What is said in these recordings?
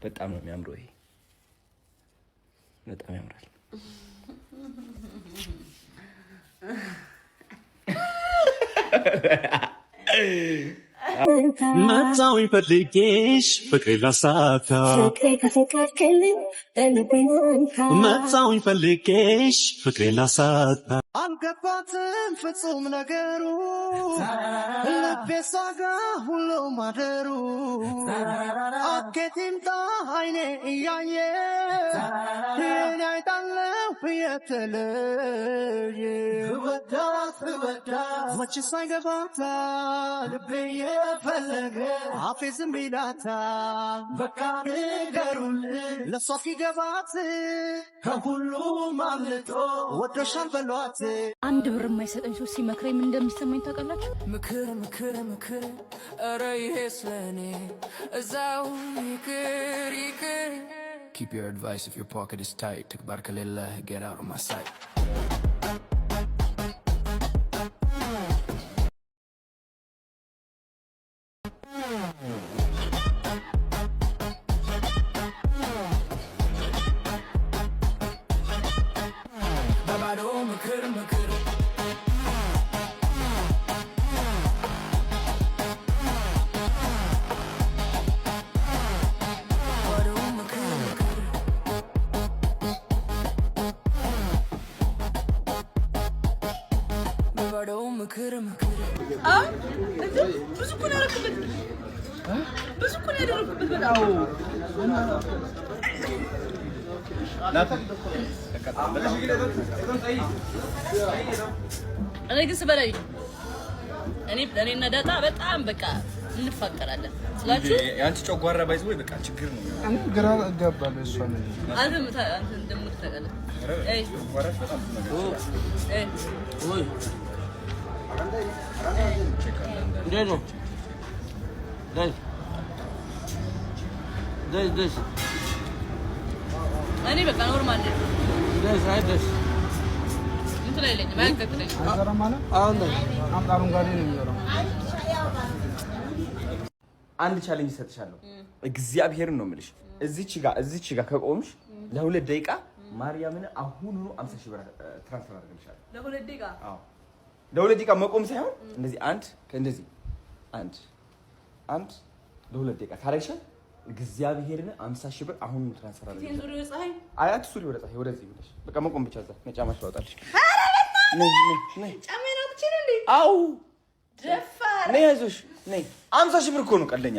በጣም ነው የሚያምረው ይሄ በጣም ያምራል መጣው ይፈልጌሽ ፍቅሬ ላሳካ መጣው ይፈልጌሽ ፍቅሬ ላሳካ አልገባትም ፍጹም ነገሩ ልቤ ሳጋ ሁሉ ማደሩ አኬቲምጣ አይኔ እያየ ይህን አይጣለው የተለየ ወዳት መች ሳይገባታ ልቤ የፈለገ አፌ ዝም ይላታ በቃ ንገሩልን ለሷ ሲገባት ከሁሉም አምልጦ ወዶሻል በሏት አንድ ብር የማይሰጠኝ ሰው ሲመክረኝ ምን እንደሚሰማኝ ታውቃላችሁ? ምክር ኧረ ይሄስ ለኔ እዛው ይቅር Keep your advice if your pocket is tight ትግባር ከሌለ get out of my sight ምክር ብዙ እኮ ነው ያደረኩበት በጣም እኔ ግን ስበላይ እኔና ዳጣ በጣም በቃ እንፋቀራለን ስላችሁ ያንቺ ጨጓራ ባይዘው በቃ ችግር ነው ግራ ገባለ እሷ ነው አንተ እንደምት ታውቃለህ ወራሽ በጣም ነው ኦይ እንዴት ነው ደስ እኔ በቃ ኖርማል ነኝ ደስ እንትን ላይ ማንከትለኝ አዘራማለ አሁን አምጣሩን ጋር ነው የሚኖረው አንድ ቻሌንጅ ሰጥሻለሁ እግዚአብሔርን ነው የምልሽ እዚች ጋር ከቆምሽ ለ2 ደቂቃ ማርያምን አሁኑኑ 50,000 ብር ትራንስፈር አድርግልሻለሁ ለ2 ደቂቃ አዎ ለ2 ደቂቃ መቆም ሳይሆን እንደዚህ እንደዚህ አንድ ለ2 ደቂቃ ካረግሻል እግዚአብሔርን 50,000 ብር አሁኑኑ ትራንስፈር አድርግልሻለሁ ቴንዙሪ ወጻይ አያት ሱሪ ወደ ፀሐይ ወደዚህ ብለሽ በቃ መቆም ብቻ እዛ ነጫማሽ ታወጣለሽ ነይ ጫሜና ትችል እንዴ አው ደፋር ነይ አይዞሽ ነይ 50,000 ብር እኮ ነው ቀለኛ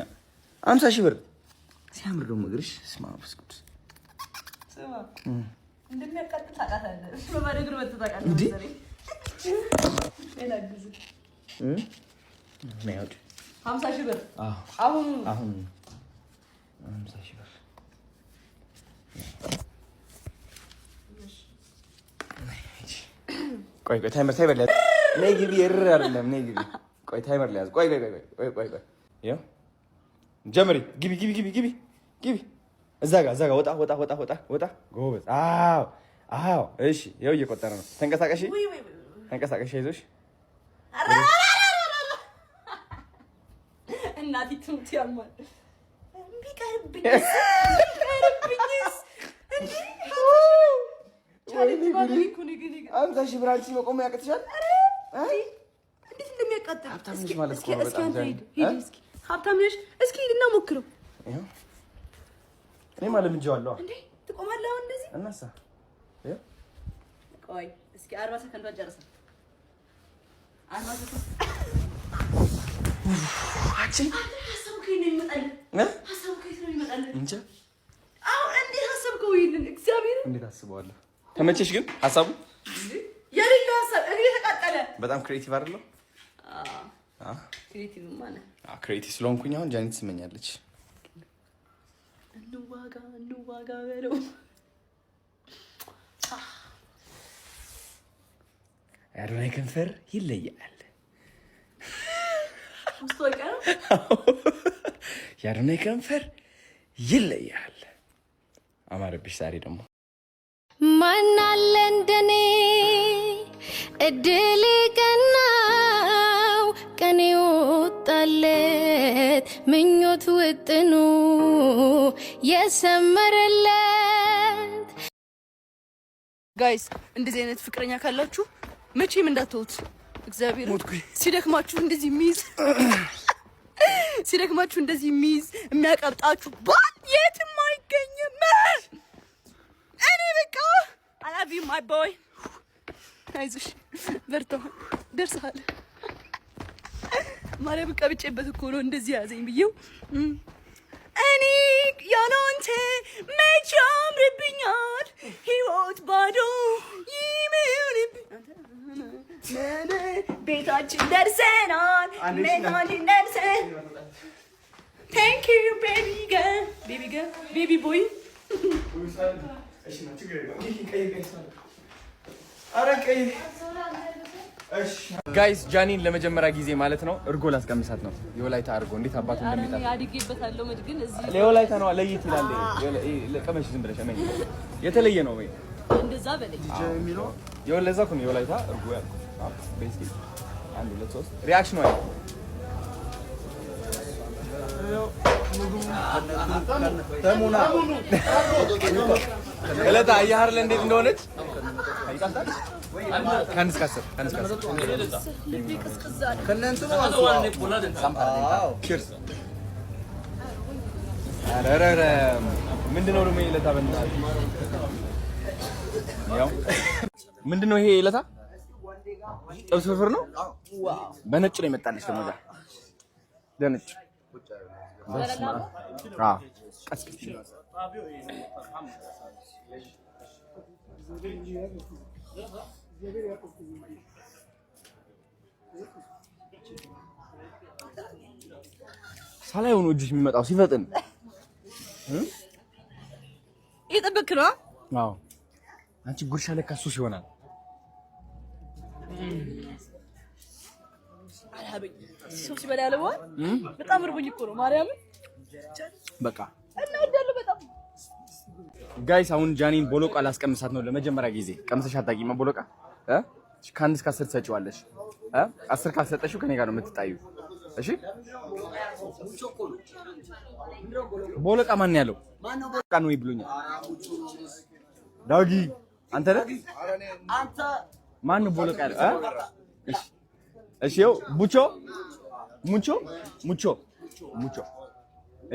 50,000 ብር ሲያምር ደግሞ እግርሽ ስማ ብስኩት ስማ እንደሚያቃጥል ታውቃታለህ በባዶ እግር መተታቃለህ መሰለኝ ለናግዝ ነይ አውጪ 50,000 ብር አሁን 50,000 ብር ቆይ ታይመር ላይ ነይ ግቢ እርር አይደለም ነይ ግቢ ቆይ ታይመር ላይ ያዝ ቆይ ይኸው ጀምሪ ግቢ እዛ ጋር ወጣ ጎበዝ አዎ እሺ ይኸው እየቆጠረ ነው ተንቀሳቀሽ አይዞሽ እናቲ ትምት ያማል ቢቀርብኝ እንዴ ቻሌንጅ ማድረግ እኮ ነው ግን 50,000 ብር አንቺ መቆም ያቅትሻል እንዴት እንደሚያቃጥል ሀብታም ነሽ ማለት እኮ ነው በጣም ሂድ እስኪ ሀብታም ነሽ እስኪ ሂድና ሞክረው ይኸው እኔ ማለት ምንጀዋለሁ እንዴ ትቆማለህ አሁን እንደዚህ እናሳ ይኸው ቆይ እስኪ 40 ሰከንድ ጨርሰ 40 ሰከንድ አንቺ ሀሳብከኝ ነው ይመጣል ሀሳብከኝ ነው ይመጣል እንጃ አሁን እንዴት ሀሳብከው ይልን እግዚአብሔር እንዴት አስበዋለሁ ተመቸሽ ግን ሀሳቡ የሌላ ሀሳብ እኔ ተቃጠለ በጣም ክሬቲቭ አይደለም ክሬቲቭ ማለት ክሬቲቭ ስለሆንኩኝ አሁን ጃኒ ትስመኛለች እንዋጋ በለው አዶናይ ከንፈር ይለያል የአዶናይ ከንፈር ይለያል አማረብሽ ዛሬ ደግሞ ማናለ እንደኔ እድል ቀናው ለኔ ወጣለት ምኞት ውጥኑ የሰመረለት ጋይስ እንደዚህ አይነት ፍቅረኛ ካላችሁ መቼም እንዳትተውት እግዚአብሔር ሲደክማችሁ እንደዚህ ሚዝ የሚያቀብጣችሁ ባል የትም አይገኝም እኔ በቃ I love you my boy አይዞሽ በርታ ደርሰሃል ማርያም ቀብጬበት እኮ ነው እንደዚህ ያዘኝ ብዬው እኔ ያላንተ መቼ ያምርብኛል ህይወት ባዶ ይምርብኛል ቤታችን ደርሰናል ቤታችን ደርሰን Thank you baby girl baby boy ጋይስ ጃኒን ለመጀመሪያ ጊዜ ማለት ነው እርጎ ላስቀምሳት ነው። የወላይታ እርጎ እንዴት አባቱ እንደሚጣ ያድጌበታለሁ ግን እዚህ ለወላይታ ነው ለይት ይላል። ለቀመሽ ዝም ብለሽ አመኝ የተለየ ነው ወይ እንደዛ በለኝ የሚለው የወለዛ ኩን የወላይታ እርጎ ያልኩ ቤስኪ 1 2 3 ሪአክሽኑ አይ ተሙና ለታ ያህርለ እንዴት እንደሆነች አይቃጣል ከንስ ካሰር ከነንቱ ነው ቺርስ አረረረ ምንድነው ደግሞ ለታ በእናት ያው ምንድነው ይሄ ለታ ጥብስ ፍርፍር ነው በነጭ ነው የመጣልሽ ደግሞ በነጭ ቀስቅሽ ሳላየው ነው እጅሽ የሚመጣው ሲፈጥን እየጠበክ ነው አዎ አንቺ ጉርሻ ለካ ሱስ ይሆናል አላበኝ ሱስ በላ ያለው በጣም እርቦኝ እኮ ነው ማርያም በቃ እና ወዳለው በጣም ጋይስ አሁን ጃኒን ቦሎቃ ላስቀምሳት ነው ለመጀመሪያ ጊዜ ቀምሰሽ አታውቂም ቦሎቃ ከአንድ እስከ 10 ትሰጪዋለሽ 10 ካልሰጠሽው ከኔ ጋር ነው የምትጣዩ እሺ ቦሎቃ ማን ያለው ቦሎቃ ነው ይብሉኛል ዳጊ አንተ ነህ አንተ ማን ቦሎቃ ያለው እሺ ይኸው ሙቾ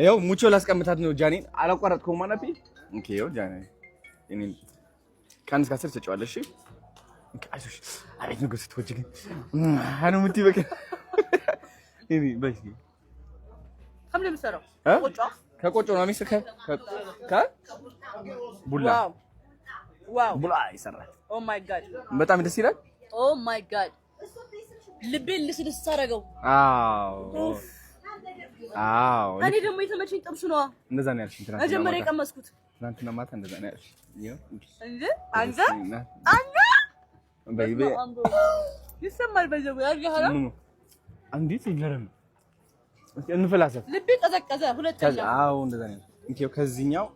ይኸው ሙቾ ላስቀምጣት ነው ጃኒን አላቋረጥኩም ማናፊ ኦኬ ይኸው ጃኒ እኔ ከአንድ እስከ 10 ትሰጪዋለሽ እሺ አይዞሽ አሬት ነው ስትወጪ ግን አኑ ምትይበከ እኔ በዚህ ከምለ ምሰራው ከቆጮ ነው የሚሰራ ቡላ ዋው ቡላ ይሰራል ኦ ማይ ጋድ በጣም ደስ ይላል ኦ ማይ ጋድ ልቤን ልስልስ አደረገው አዎ እኔ ደግሞ የተመቸኝ ጥብሱ ነው እንደዛ ነው ያልሽኝ ትናንትና መጀመሪያ የቀመስኩት ትናንትና ማታ እንደዛ ነው ያልሽኝ እንዴ አንተ በይቤ ይሰማል በዘው ያልገሃላ እንዴት ይገርም እንፈላሰፍ ልቤ ቀዘቀዘ ሁለተኛ አዎ እንደዛ ነው እንዴው ከዚህኛው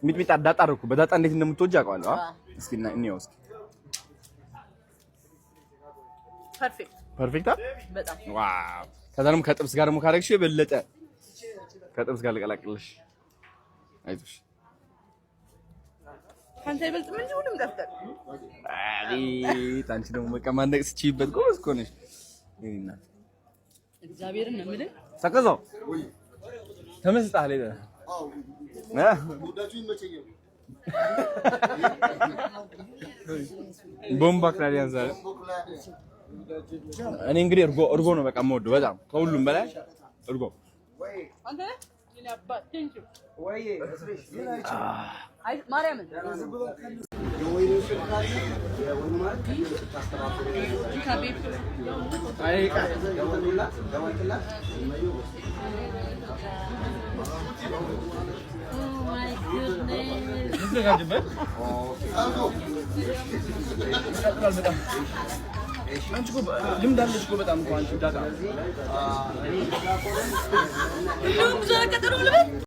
ሚጥሚጣ ዳጣ አደረኩ በዳጣ እንዴት እንደምትወጂ አውቃለሁ እስኪ እንየው እስኪ ፐርፌክት በጣም ዋው ከዛንም ከጥብስ ጋር ደግሞ ካረግሽ በለጠ ከጥብስ ጋር ለቀላቅልሽ አይዞሽ ካንተ ይበልጥ ምን ይሁንም ገፍተር ታንቺ ደግሞ በቃ ማንደቅስ ቺበት ጎስ ኮነሽ ይሄና እግዚአብሔርን ነው የምልህ ሰከዘው ተመስጣለ አው ሙዳቹ ይመቸኛል ቦምባ ክላዲያን ዛሬ እኔ እንግዲህ እርጎ ነው በቃ የምወደው በጣም ከሁሉም በላይ እርጎ አንተ እኔ አባት ቴንክ ዩ ወይ አይ ማርያም አንቺ እኮ ልምድ አለሽ እኮ በጣም እኮ አንቺ ዳታ